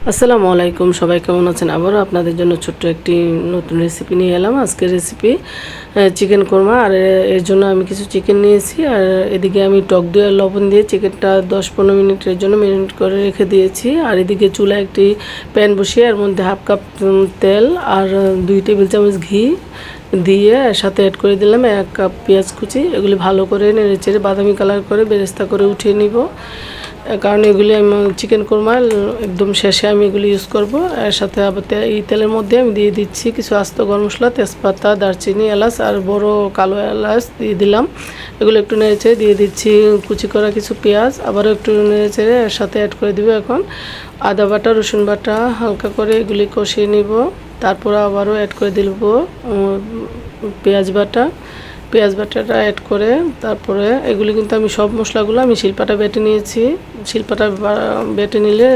আসসালামু আলাইকুম, সবাই কেমন আছেন? আবারও আপনাদের জন্য ছোট্ট একটি নতুন রেসিপি নিয়ে এলাম। আজকের রেসিপি চিকেন কোরমা। আর এর জন্য আমি কিছু চিকেন নিয়েছি, আর এদিকে আমি টক দই আর লবণ দিয়ে চিকেনটা 10-15 মিনিটের জন্য ম্যারিনেট করে রেখে দিয়েছি। আর এদিকে চুলায় একটি প্যান বসিয়ে এর মধ্যে হাফ কাপ তেল আর 2 টেবিল চামচ ঘি দিয়ে এর সাথে অ্যাড করে দিলাম 1 কাপ পেঁয়াজ কুচি। এগুলি ভালো করে নেড়েচেড়ে বাদামি কালার করে বেরেস্তা করে উঠিয়ে নিব, কারণ এগুলি আমি চিকেন কোরমা একদম শেষে আমি এগুলি ইউজ করব। এর সাথে আবার এই তেলের মধ্যে আমি দিয়ে দিচ্ছি কিছু আস্ত গরম মশলা, তেজপাতা, দারচিনি, এলাচ আর বড় কালো এলাচ দিয়ে দিলাম। এগুলো একটু নেড়েচেড়ে দিয়ে দিচ্ছি কুচি করা কিছু পেঁয়াজ, আবারও একটু নেড়েচেড়ে এর সাথে অ্যাড করে দিব এখন আদা বাটা, রসুন বাটা, হালকা করে এগুলি কষিয়ে নিব। তারপর আবারও অ্যাড করে দিব পেঁয়াজ বাটাটা অ্যাড করে তারপরে এগুলি কিন্তু আমি সব মশলাগুলো আমি শিলপাটা বেটে নিয়েছি। শিলপাটা বেটে নিলে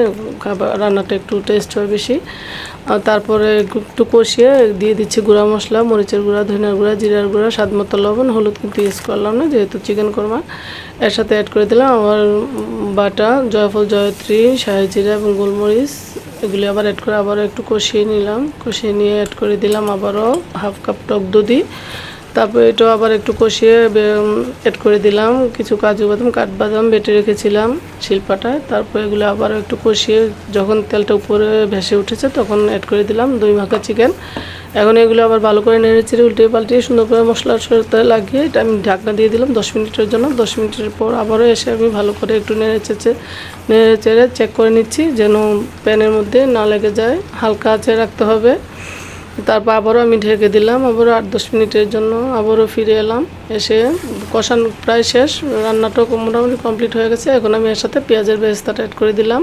রান্নাটা একটু টেস্ট হয় বেশি। তারপরে একটু কষিয়ে দিয়ে দিচ্ছি গুঁড়া মশলা, মরিচের গুঁড়া, ধনিয়ার গুঁড়া, জিরার গুঁড়া, স্বাদ মতো লবণ, হলুদ কিন্তু ইউজ করলাম না যেহেতু চিকেন কোরমা। এর সাথে অ্যাড করে দিলাম আমার বাটা জয়ফল, জয়ত্রী, শাহি জিরা এবং গোলমরিচ। এগুলি আবার অ্যাড করে আবারও একটু কষিয়ে নিলাম। কষিয়ে নিয়ে অ্যাড করে দিলাম আবারও হাফ কাপ টক দই। তারপর এটাও আবার একটু কষিয়ে অ্যাড করে দিলাম কিছু কাজু বাদাম, কাঠবাদাম বেটে রেখেছিলাম শিলপাটায়। তারপর এগুলো আবার একটু কষিয়ে যখন তেলটা উপরে ভেসে উঠেছে তখন অ্যাড করে দিলাম দই মাখা চিকেন। এখন এগুলো আবার ভালো করে নেড়েচেড়ে উল্টে পাল্টিয়ে সুন্দর করে মশলার সাথে লাগিয়ে এটা আমি ঢাকনা দিয়ে দিলাম 10 মিনিটের জন্য। 10 মিনিটের পর আবারও এসে আমি ভালো করে একটু নেড়েচেড়ে চেক করে নিচ্ছি যেন প্যানের মধ্যে না লেগে যায়, হালকা আঁচে রাখতে হবে। তারপর আবারও আমি ঢেকে দিলাম আবারও 8-10 মিনিটের জন্য। আবারও ফিরে এলাম, এসে কষানো প্রায় শেষ, রান্নাটাও মোটামুটি কমপ্লিট হয়ে গেছে। এখন আমি এর সাথে পেঁয়াজের বেরেস্তাটা অ্যাড করে দিলাম।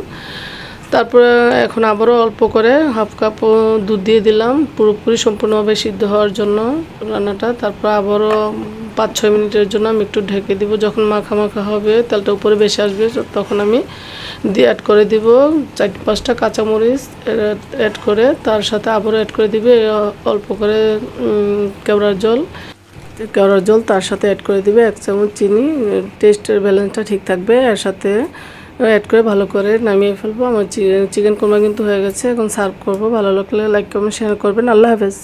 তারপরে এখন আবারও অল্প করে হাফ কাপ দুধ দিয়ে দিলাম পুরোপুরি সম্পূর্ণভাবে সিদ্ধ হওয়ার জন্য রান্নাটা। তারপর আবারও 5-6 মিনিটের জন্য আমি একটু ঢেকে দিব। যখন মাখা মাখা হবে, তেলটা উপরে বেশি আসবে, তখন আমি অ্যাড করে দিব 4-5টা কাঁচামরিচ অ্যাড করে তার সাথে আবারও অ্যাড করে দিবে অল্প করে কেওড়ার জল তার সাথে অ্যাড করে দিবে 1 চামচ চিনি। টেস্টের ব্যালেন্সটা ঠিক থাকবে। এর সাথে অ্যাড করে ভালো করে নামিয়ে ফেলবো। আমার চিকেন কোরমা কিন্তু হয়ে গেছে। এখন সার্ভ করবো। ভালো লাগলে লাইক কমেন্ট শেয়ার করবেন। আল্লাহ হাফেজ।